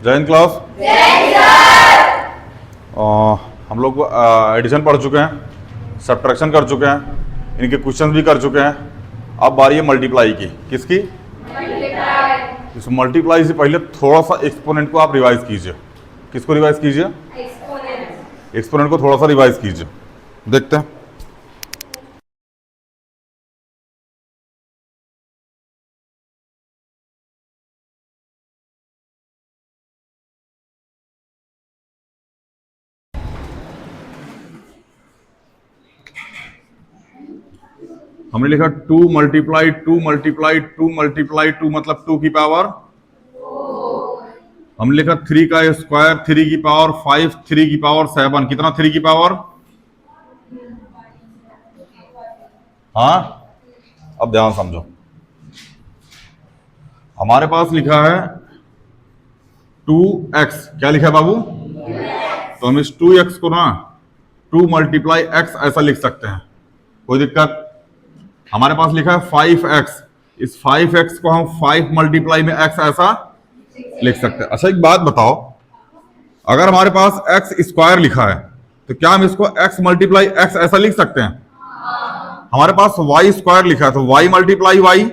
जय हिंद क्लास। हम लोग एडिशन पढ़ चुके हैं, सब्ट्रैक्शन कर चुके हैं, इनके क्वेश्चंस भी कर चुके हैं। अब बारी है मल्टीप्लाई की। किसकी? मल्टीप्लाई। इस मल्टीप्लाई से पहले थोड़ा सा एक्सपोनेंट को आप रिवाइज कीजिए। किसको रिवाइज कीजिए? एक्सपोनेंट को थोड़ा सा रिवाइज कीजिए। देखते हैं। हमने लिखा 2 मल्टीप्लाई 2 मल्टीप्लाई 2 मल्टीप्लाई 2 मतलब 2 की पावर। हमने लिखा 3 का स्क्वायर 3 की पावर 5 3 की पावर 7। कितना 3 की पावर? हाँ, अब ध्यान समझो। हमारे पास लिखा है 2x। क्या लिखा है बाबू? तो हम इस 2x को ना 2 मल्टीप्लाई x ऐसा लिख सकते हैं, कोई दिक्कत? हमारे पास लिखा है 5x, इस 5x को हम 5 मल्टीप्लाई में x ऐसा लिख सकते हैं। अच्छा एक बात बताओ, अगर हमारे पास x स्क्वायर लिखा है तो क्या हम इसको x मल्टीप्लाई x ऐसा लिख सकते हैं? हमारे पास y स्क्वायर लिखा है तो y मल्टीप्लाई y।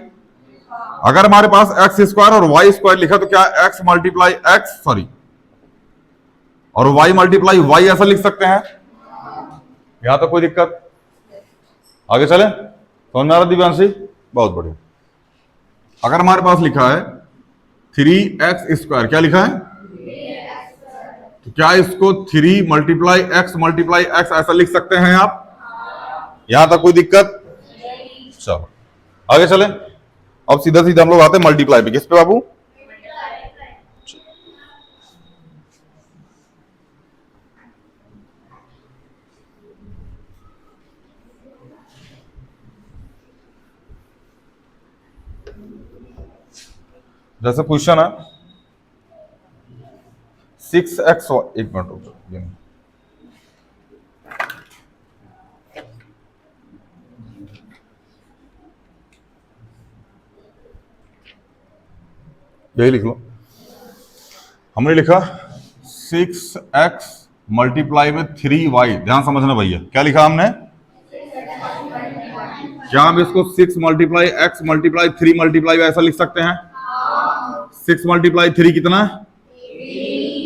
अगर हमारे पास x स्क्वायर और y स्क्वायर लिखा तो क्या x मल्टीप्लाई x सॉरी और y मल्टीप्लाई y ऐसा लिख सकते हैं? यहां तो कोई दिक्कत? आगे चले? समझ में आ रहा दिव्यांशी? बहुत बढ़िया। अगर हमारे पास लिखा है 3x स्क्वायर, क्या लिखा है? तो क्या इसको 3 मल्टीप्लाई x ऐसा लिख सकते हैं आप? यहां तक कोई दिक्कत? चलो आगे चले। अब सीधा सीधा हम लोग आते हैं मल्टीप्लाई पे। किस पे बाबू? जैसे क्वेश्चन है 6x, एक मिनट रुक जाओ, यही लिख लो। हमने लिखा 6x मल्टीप्लाई में 3y। ध्यान समझना भैया, क्या लिखा हमने? क्या हम इसको 6 मल्टीप्लाई x मल्टीप्लाई 3 मल्टीप्लाई ऐसा लिख सकते हैं? 6 मल्टीप्लाई 3 कितना?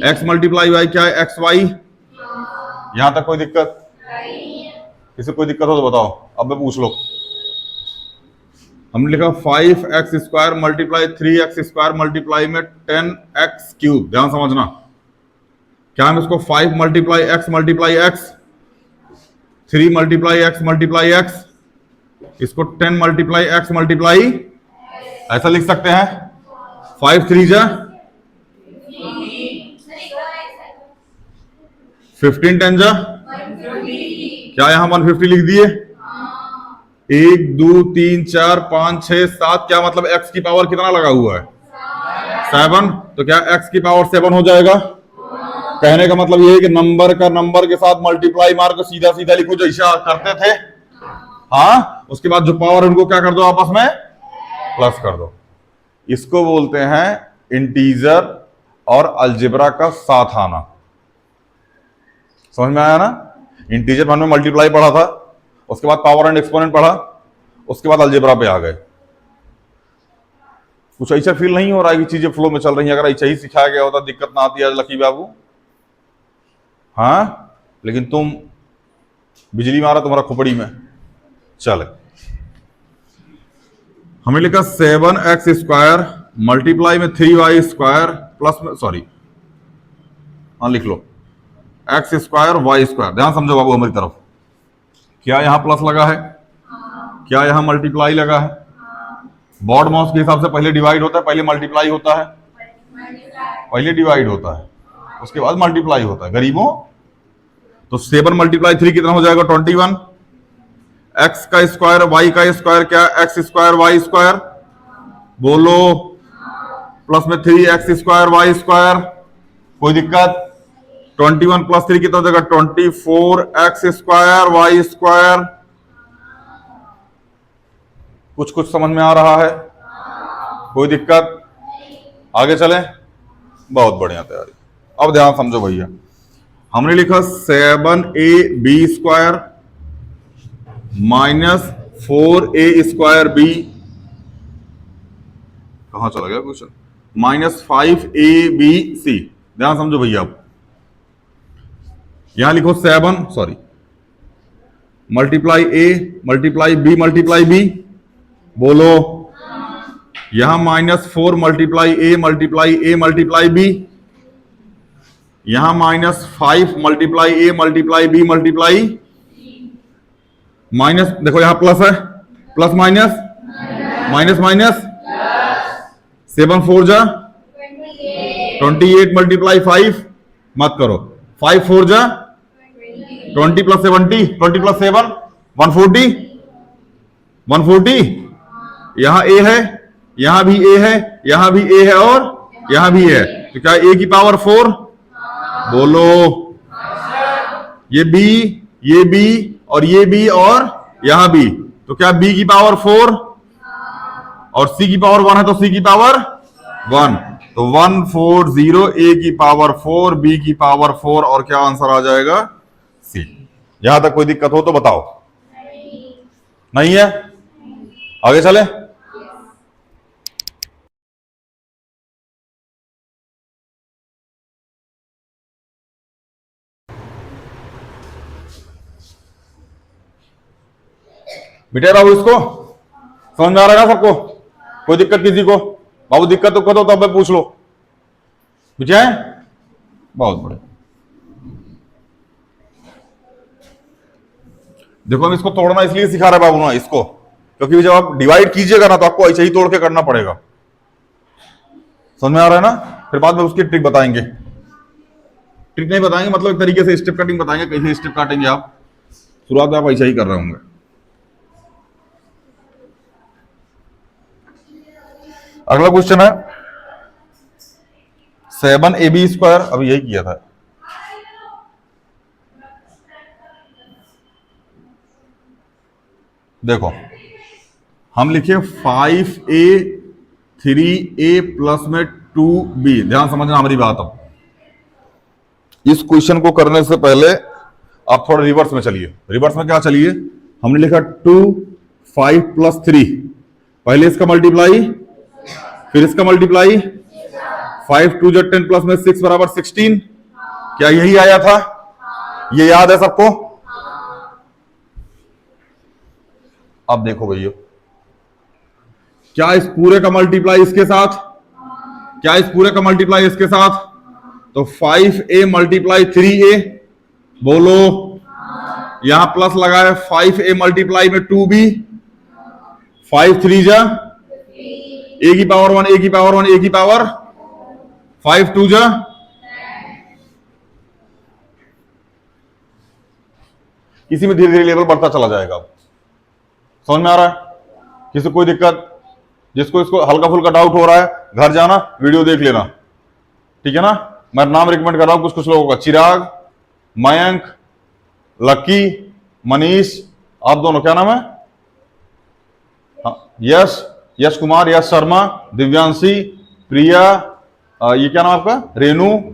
x मल्टीप्लाई y क्या है? xy। यहां तक कोई दिक्कत? किसी कोई दिक्कत हो तो बताओ, अब मैं पूछ लो। हमने लिखा 5x square multiply 3x square multiply में 10x क्यूब। ध्यान समझना, क्या हम इसको 5 multiply x multiply x 3 multiply x multiply x इसको 10 मल्टीप्लाई x मल्टीप्लाई ऐसा लिख सकते हैं? 5 3 जा 15 10 जा, क्या यहां 150 लिख दिए? 1 2 3 4 5 6 7, क्या मतलब x की पावर कितना लगा हुआ है? 7। तो क्या x की पावर 7 हो जाएगा? कहने का मतलब ये है कि नंबर का नंबर के साथ मल्टीप्लाई मार कर सीधा सीधा लिखो जैसा करते थे। हाँ, उसके बाद जो पावर उनको क्या कर दो, आपस में प्लस कर दो। इसको बोलते हैं इंटीजर और अलजेब्रा का साथ आना। समझ में आया ना? इंटीजर में मल्टीप्लाई पढ़ा था, उसके बाद पावर एंड एक्सपोनेंट पढ़ा, उसके बाद अलजेब्रा पे आ गए। कुछ ऐसा फील नहीं हो रहा है कि चीजें फ्लो में चल रही हैं? अगर ऐसा ही सिखाया गया होता दिक्कत ना आती है लकी बाबू। हाँ, लेकिन तुम बिजली मारा तुम्हारा खोपड़ी में। चले, हमें लिखा 7x स्क्वायर मल्टीप्लाई में 3y स्क्वायर प्लस में सॉरी हाँ लिख लो x स्क्वायर y स्क्वायर। ध्यान समझो बाबू हमारी तरफ, क्या यहां प्लस लगा है? क्या यहां मल्टीप्लाई लगा है? बॉड माउस के हिसाब से पहले डिवाइड होता है, पहले मल्टीप्लाई होता है? पहले डिवाइड होता है, उसके बाद मल्टीप्लाई होता है गरीबों। तो 7 मल्टीप्लाई 3 कितना हो जाएगा? 21। x का स्क्वायर y का स्क्वायर क्या? x square y square. बोलो, प्लस में 3x स्क्वायर y स्क्वायर। कोई दिक्कत? 21 प्लस 3 कितना हो जाएगा? 24x square y square. कुछ समझ में आ रहा है? कोई दिक्कत? आगे चलें। बहुत बढ़िया तैयारी। अब ध्यान समझो भैया, हमने लिखा 7ab² माइनस 4a² कहां चला गया क्वेश्चन, माइनस 5abc। ध्यान समझो भैया, अब यहां लिखो 7 sorry multiply a multiply b, बोलो। यहां -4 मल्टीप्लाई a b, यहां -5 मल्टीप्लाई a b माइनस, देखो यहां प्लस है, प्लस माइनस माइनस माइनस, 7 4 जा 28 मल्टीप्लाई 5 मत करो, 5 4 जा 20 प्लस 70, 20 प्लस 7 140, 140। यहां a है, यहां भी a है, यहां भी a है और यहां भी है, तो क्या a की पावर 4, बोलो। ये b और ये b और यहां b, तो क्या b की पावर 4 और c की पावर 1 है, तो c की पावर 1, तो 140, a की पावर 4, b की पावर 4, और क्या आंसर आ जाएगा, c। यहां तक कोई दिक्कत हो तो बताओ। नहीं है, आगे चले। बिठा बाबू, इसको समझ में आ रहा है ना सबको? कोई दिक्कत किसी को? बाबू दिक्कत तो करो, तब पूछ लो। बिठा है, बहुत बड़े। देखो हम इसको तोड़ना इसलिए सिखा रहे बाबू ना इसको, क्योंकि जब आप डिवाइड कीजिएगा ना तो आपको ऐसे ही तोड़ के करना पड़ेगा। समझ में आ रहा है ना? फिर बाद में उसकी ट्रिक बताएंगे। ट्रिक नहीं बताएंगे, मतलब एक तरीके से स्टेप कटिंग बताएंगे, कैसे स्टेप काटेंगे आप। शुरुआत में आप ऐसा ही कर रहे होंगे। अगला क्वेश्चन है 7ab², अभी यही किया था। देखो हम लिखे 5a 3a प्लस में 2b। ध्यान समझना हमारी बात। अब इस क्वेश्चन को करने से पहले आप थोड़ा रिवर्स में चलिए। रिवर्स में क्या चलिए, हमने लिखा 2 5 प्लस 3, पहले इसका मल्टीप्लाई, फिर इसका मल्टीप्लाई, 5 2 10 प्लस में 6 बराबर 16। क्या यही आया था? ये याद है सबको? अब देखो भैया, क्या इस पूरे का मल्टीप्लाई इसके साथ, क्या इस पूरे का मल्टीप्लाई इसके साथ, तो 5a मल्टीप्लाई 3a, बोलो। यहां प्लस लगा है, 5a मल्टीप्लाई में 2b, 5 3 जा a की पावर 1, a की पावर 1, a की पावर 5 2 जा, इसी में धीरे धीरे लेवल बढ़ता चला जाएगा। समझ में आ रहा है? किसी कोई दिक्कत? जिसको इसको हल्का फुल्का डाउट हो रहा है, घर जाना वीडियो देख लेना, ठीक है ना? मैं नाम रिकमेंड कर रहा हूं कुछ कुछ लोगों का, चिराग, मयंक, लक्की, मनीष, आप दोनों, क्या नाम है? यश, यश कुमार, यश शर्मा, दिव्यांशी, प्रिया, ये क्या नाम आपका? रेनू,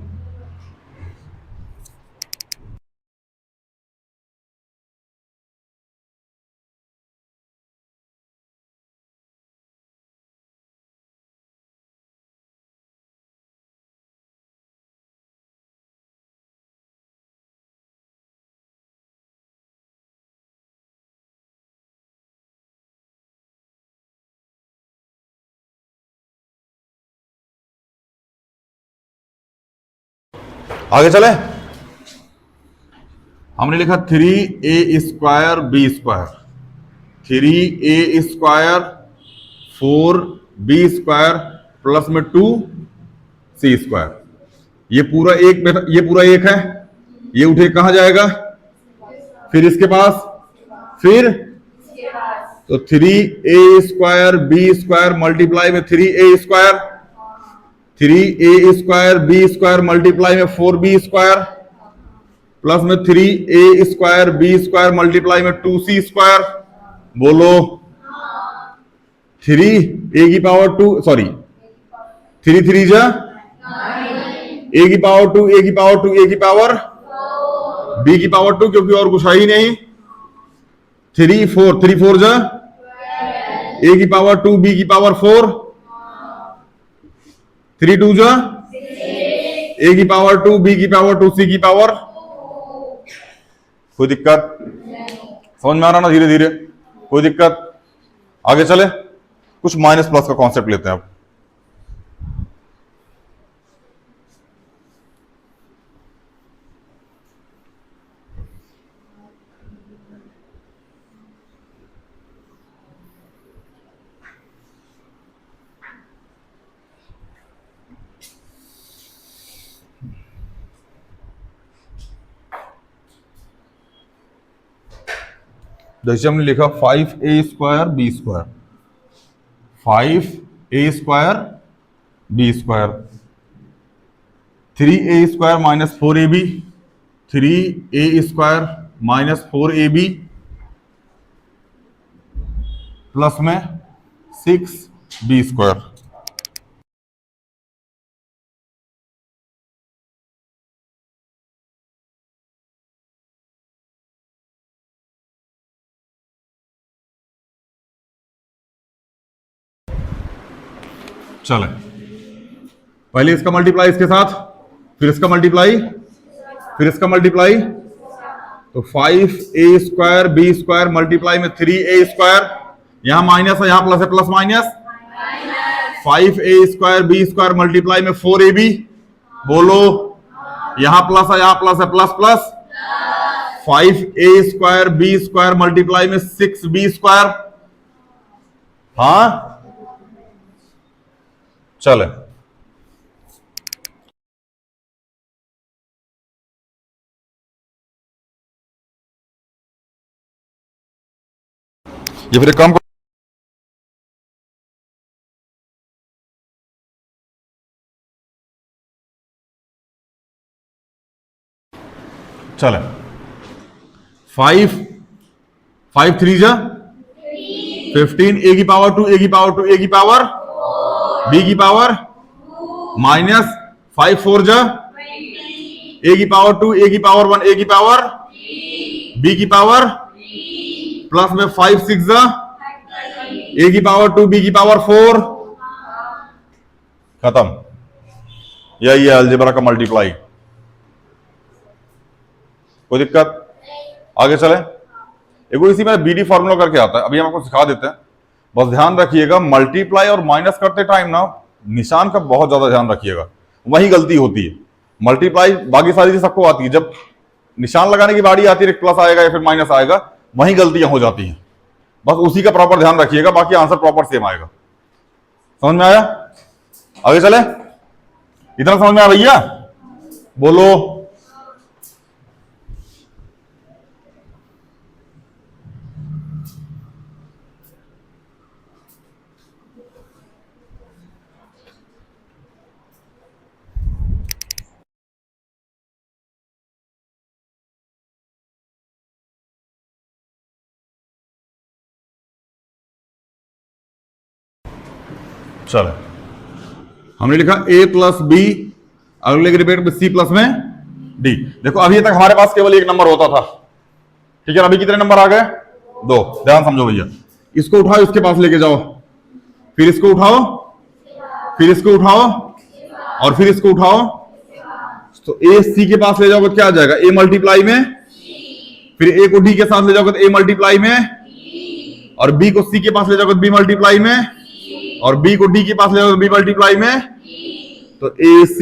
आगे चले। हमने लिखा 3a² b², 3a² 4b² plus में 2c²। ये पूरा एक है, ये उठे कहां जाएगा? फिर इसके पास, फिर तो 3a² b² मल्टीप्लाई में 3a², 3a² b² मल्टीप्लाई में 4b² प्लस में 3a² b² मल्टीप्लाई में 2c², बोलो। 3 a की पावर 2 सॉरी 3 3 जा ए की पावर 2, ए की पावर 2, ए की पावर बी की पावर 2, क्योंकि और कुछ है ही नहीं। 3 4, 3 4 जा, ए की पावर 2, बी की पावर 4, 3 2 जा, ए की पावर 2, बी की पावर 2, सी की पावर। कोई दिक्कत? समझ में आ रहा ना? धीरे धीरे, कोई दिक्कत? आगे चले, कुछ माइनस प्लस का कॉन्सेप्ट लेते हैं अब। जैसे हमने लिखा 5a² b², 5a² b², 3a² minus 4ab, 3a² minus 4ab plus में 6b²। चले, पहले इसका मल्टीप्लाई इसके साथ, फिर इसका मल्टीप्लाई, फिर इसका मल्टीप्लाई, तो 5a² b² मल्टीप्लाई में 3a², यहां माइनस है, यहां प्लस है, plus minus 5a² b² multiply में 4ab, बोलो यहां प्लस है, यहां प्लस है, plus plus 5a² b² multiply में 6b²। हाँ चले, ये फिर एक काम, चले 5 5 3 जा 15, ए की पावर 2, ए की पावर 2, ए की पावर बी की पावर माइनस 5 4 जा, ए की पावर 2, ए की पावर 1, ए की पावर बी की पावर प्लस में 5 6 जा, ए की पावर 2, बी की पावर 4, खत्म। यही है अलजेब्रा का मल्टीप्लाई। कोई दिक्कत? आगे चले, एक इसी में बीडी फॉर्मूला करके आता है, अभी हम आपको सिखा देते हैं। बस ध्यान रखिएगा, मल्टीप्लाई और माइनस करते टाइम ना निशान का बहुत ज्यादा ध्यान रखिएगा, वही गलती होती है। मल्टीप्लाई बाकी सारी चीज सबको आती है, जब निशान लगाने की बारी आती है, प्लस आएगा या फिर माइनस आएगा, वही गलतियां हो जाती हैं। बस उसी का प्रॉपर ध्यान रखिएगा, बाकी आंसर प्रॉपर सेम आएगा। समझ में आया? आगे चले, इतना समझ में आ भैया? बोलो। चलो, हमने लिखा a प्लस बी, अगले के रिपीट में c प्लस में d। देखो अभी तक हमारे पास केवल एक नंबर होता था, ठीक है? अभी कितने नंबर आ गए? 2। ध्यान समझो भैया, इसको उठाओ, इसके पास लेके जाओ, फिर इसको उठाओ, फिर इसको उठाओ, और फिर इसको उठाओ, तो a c के पास ले जाओगे क्या आ जाएगा? a मल्टीप्लाई में, फिर a को d के साथ ले जाओगे तो a मल्टीप्लाई में, और b को c के पास ले जाओगे b मल्टीप्लाई में, और b को d के पास ले जाओगे b मल्टीप्लाई में, तो ac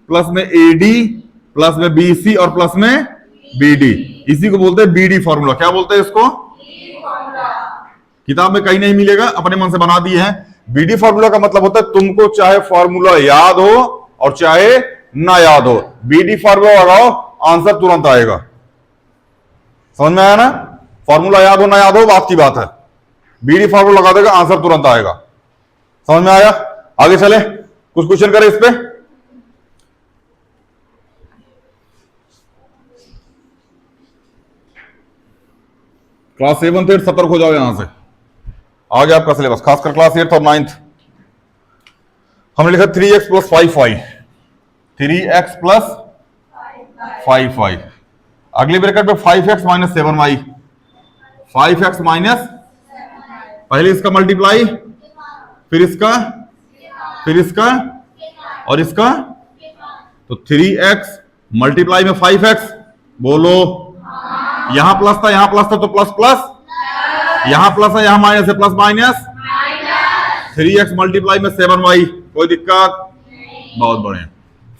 प्लस में ad प्लस में bc और प्लस में bd, इसी को बोलते हैं bd फॉर्मूला। क्या बोलते हैं इसको? किताब में कहीं नहीं मिलेगा, अपने मन से बना दिए हैं। bd फॉर्मूला का मतलब होता है तुमको चाहे फॉर्मूला याद हो और चाहे ना याद हो, bd फॉर्मूला लगाओ, आंसर तुरंत आएगा। समझ में आया ना? फॉर्मूला याद हो ना याद हो बात की बात है, bd फॉर्मूला लगा देगा, आंसर तुरंत आएगा। समझ में आया? आगे चले, कुछ क्वेश्चन करें इस पे। क्लास 7th 8th सतर्क हो जाओ, यहां से आगे आपका सिलेबस, खासकर क्लास 8th और 9th। हमने लिखा 3x plus 5y, 3x plus 5y। अगली ब्रैकेट में 5x minus 7y, 5x minus, पहले इसका मल्टीप्लाई, फिर इसका, फिर इसका और इसका, तो 3x मल्टीप्लाई में 5x, बोलो, यहां प्लस था यहां प्लस था तो प्लस प्लस, यहां प्लस है यहां माइनस है, प्लस माइनस, 3x मल्टीप्लाई में 7y, कोई दिक्कत? बहुत बढ़िया।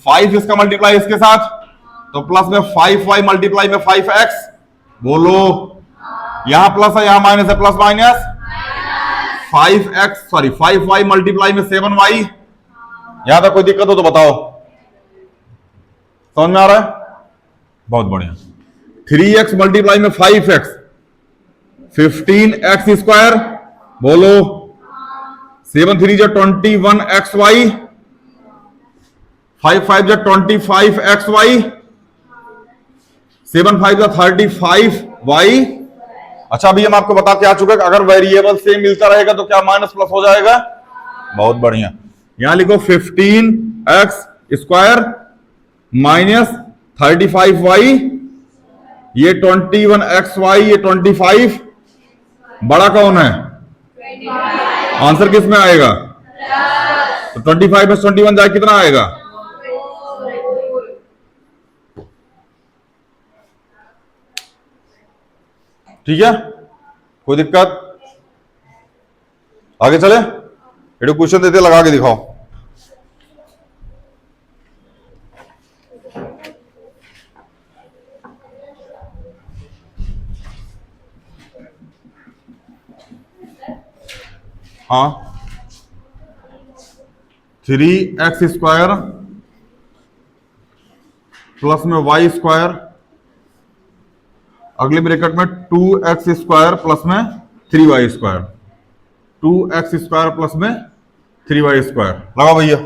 5 इसका मल्टीप्लाई इसके साथ, तो प्लस में 5y मल्टीप्लाई में 5x, बोलो, यहां प्लस है यहां माइनस है, plus minus, 5x sorry 5y multiply में 7y। यहां तक कोई दिक्कत हो तो बताओ, समझ में आ रहा है? बहुत बढ़िया। 3x मल्टीप्लाई में 5x, 15x स्क्वायर, बोलो, 7 3 जो 21xy, 5 5 जो 25xy, 7 5 जो 35y। अच्छा, अभी हम आपको बता के आ चुके हैं कि अगर वेरिएबल सेम मिलता रहेगा तो क्या माइनस प्लस हो जाएगा? बहुत बढ़िया। यहां लिखो 15x स्क्वायर माइनस 35y, ये 21xy, ये 25, बड़ा कौन है? आंसर किस में आएगा? तो 25 में 21 जाए कितना आएगा? ठीक है, कोई दिक्कत? आगे चले, ये क्वेश्चन देते लगा के दिखाओ। हाँ, 3x स्क्वायर प्लस में y स्क्वायर, अगले ब्रैकेट में 2x स्क्वायर प्लस में 3y square, 2x square plus में 3y स्क्वायर। लगाओ भैया।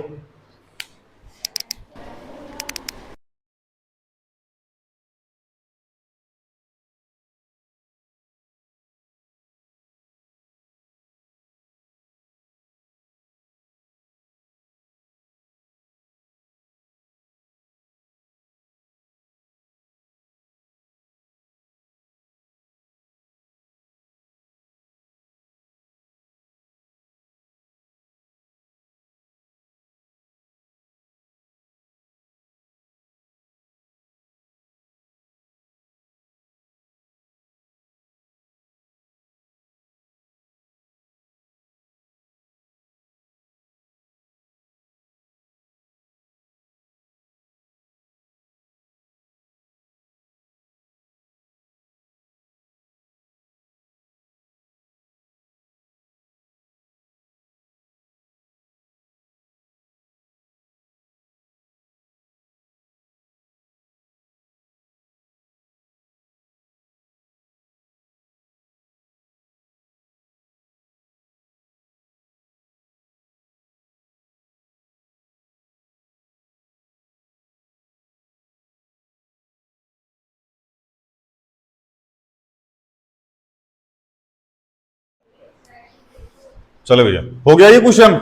चलो भैया, हो गया ये क्वेश्चन?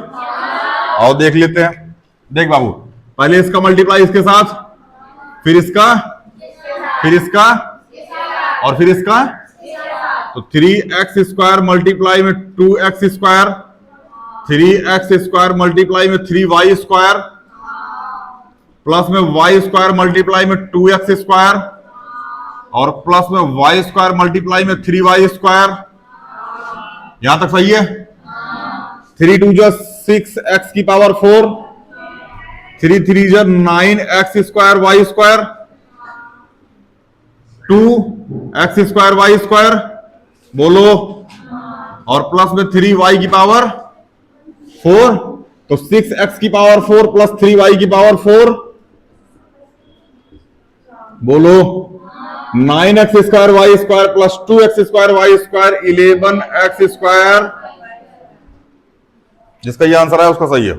आओ देख लेते हैं। देख बाबू, पहले इसका मल्टीप्लाई इसके साथ, फिर इसका, फिर इसका और फिर इसका, तो 3x स्क्वायर मल्टीप्लाई में 2x square, 3x square multiply में 3y स्क्वायर, प्लस में y स्क्वायर मल्टीप्लाई में 2x स्क्वायर, और प्लस में y स्क्वायर मल्टीप्लाई में 3y स्क्वायर। यहां तक सही है? 3 2 जो 6x की पावर 4, 3 3 जो 9x square y square, 2x square y square, बोलो, और प्लस में 3y की पावर 4, तो 6x की पावर 4 प्लस 3y की पावर 4, बोलो, 9x square y square plus 2x square y square 11x square. जिसका ये आंसर है उसका सही है।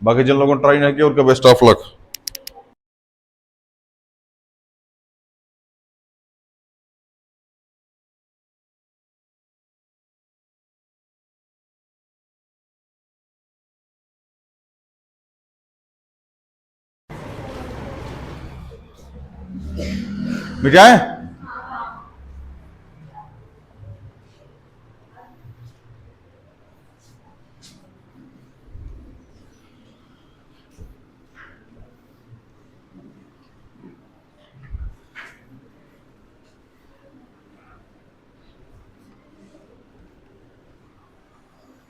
बाकी जिन लोगों ने ट्राई नहीं किया उनका बेस्ट ऑफ लक। मिटाए?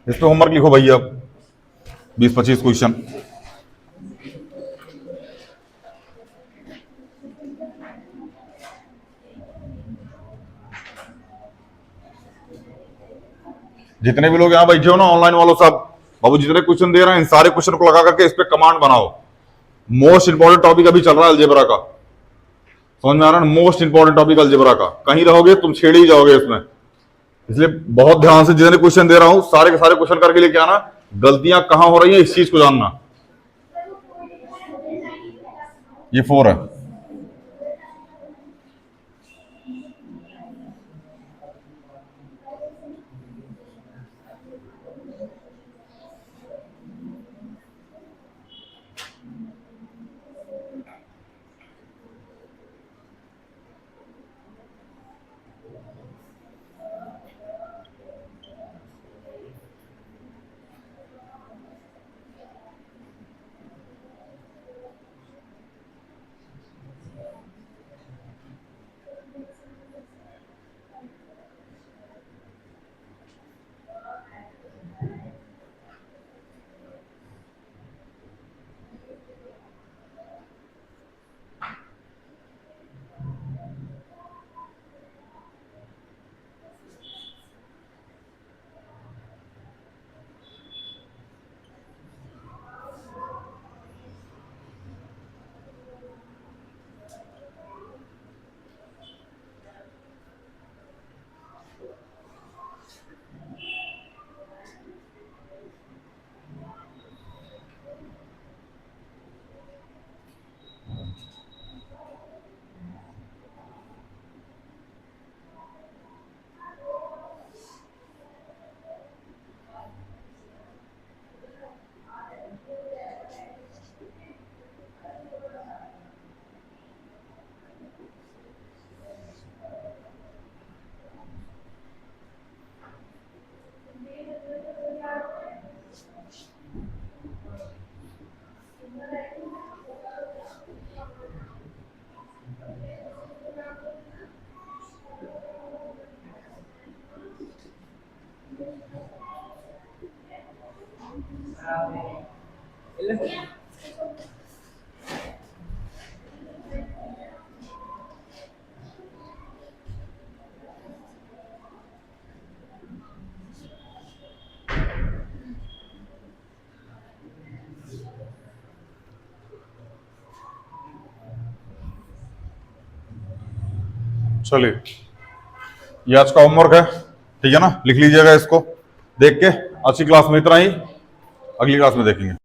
इस पे होमवर्क लिखो भैया, 20-25 क्वेश्चन। जितने भी लोग यहां बैठे हो ना ऑनलाइन वालों, सब बाबू जितने क्वेश्चन दे रहे हैं इन सारे क्वेश्चन को लगा करके इस पे कमांड बनाओ। मोस्ट इंपॉर्टेंट टॉपिक अभी चल रहा है अलजेब्रा का, समझ में आ रहा है? मोस्ट इंपॉर्टेंट टॉपिक अलजेब्रा का, कहीं रहोगे तुम छेड़ ही जाओगे इसमें। इसलिए बहुत ध्यान से जितने क्वेश्चन दे रहा हूं सारे के सारे क्वेश्चन करके लेके आना, गलतियां कहां हो रही है इस चीज को जानना। ये 4 है। चलिए ये आज का होमवर्क है, ठीक है ना? लिख लीजिएगा इसको, देख के। अच्छी क्लास में इतना ही, अगली क्लास में देखेंगे।